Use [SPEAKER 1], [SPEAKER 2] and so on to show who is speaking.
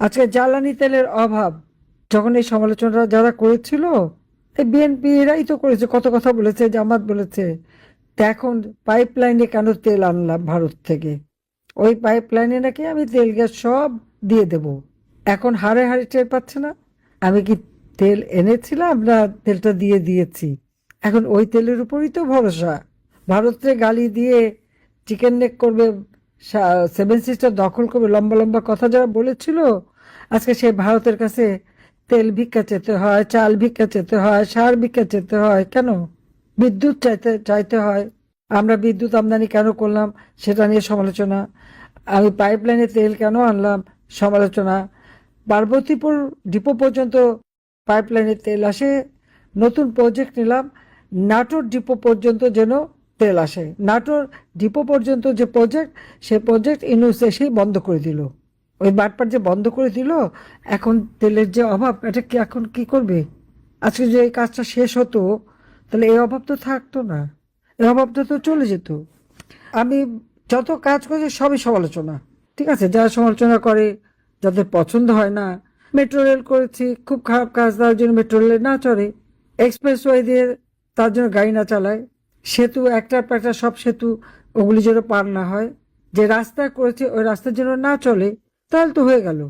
[SPEAKER 1] আজকে জ্বালানি তেলের অভাব, যখন এই সমালোচনা যারা করেছিল, এই বিএনপি এরাই তো করেছে, কত কথা বলেছে, জামাত বলেছে। তা এখন পাইপলাইনে কেন তেল আনলাম ভারত থেকে? ওই পাইপলাইনে নাকি আমি তেল গ্যাস সব দিয়ে দেব। এখন হাড়ে হাড়ে টের পাচ্ছে না আমি কি তেল এনেছিলাম না তেলটা দিয়ে দিয়েছি। এখন ওই তেলের উপরই তো ভরসা। ভারতকে গালি দিয়ে চিকেন নেক করবে, সেভেন সিস্টার দখল করবে, লম্বা লম্বা কথা যারা বলেছিল, আজকে সে ভারতের কাছে তেল ভিক্ষা চেতে হয়, চাল ভিক্ষা চেতে হয়, সার ভিক্ষা চেতে হয়। কেন? বিদ্যুৎ চাইতে চাইতে হয়। আমরা বিদ্যুৎ আমদানি কেন করলাম সেটা নিয়ে সমালোচনা। আমি পাইপলাইনে তেল কেন আনলাম, সমালোচনা। পার্বতীপুর ডিপো পর্যন্ত পাইপলাইনে তেল আসে, নতুন প্রজেক্ট নিলাম নাটোর ডিপো পর্যন্ত যেন তেল আসে। নাটোর ডিপো পর্যন্ত যে প্রজেক্ট, সে প্রজেক্ট ইউনূস এসেই বন্ধ করে দিল। ওই বাটপার যে বন্ধ করে দিল, এখন তেলের যে অভাব, এটা কি এখন কি করবে? আজকে যে এই কাজটা শেষ হতো, তাহলে এই অভাব তো থাকতো না, এই অভাবটা তো চলে যেত। আমি যত কাজ করছি সবই সমালোচনা। ঠিক আছে, যারা সমালোচনা করে, যাদের পছন্দ হয় না। মেট্রো রেল করেছি, খুব খারাপ কাজ, তার জন্য মেট্রো রেলে না চড়ে। এক্সপ্রেসওয়ে দিয়ে তার জন্য গাড়ি না চালায়। সেতু একটার পর একটা সব সেতু, ওগুলি যেন পার না হয়। যে রাস্তা করেছে ওই রাস্তার জন্য না চলে, তাহলে তো হয়ে গেল।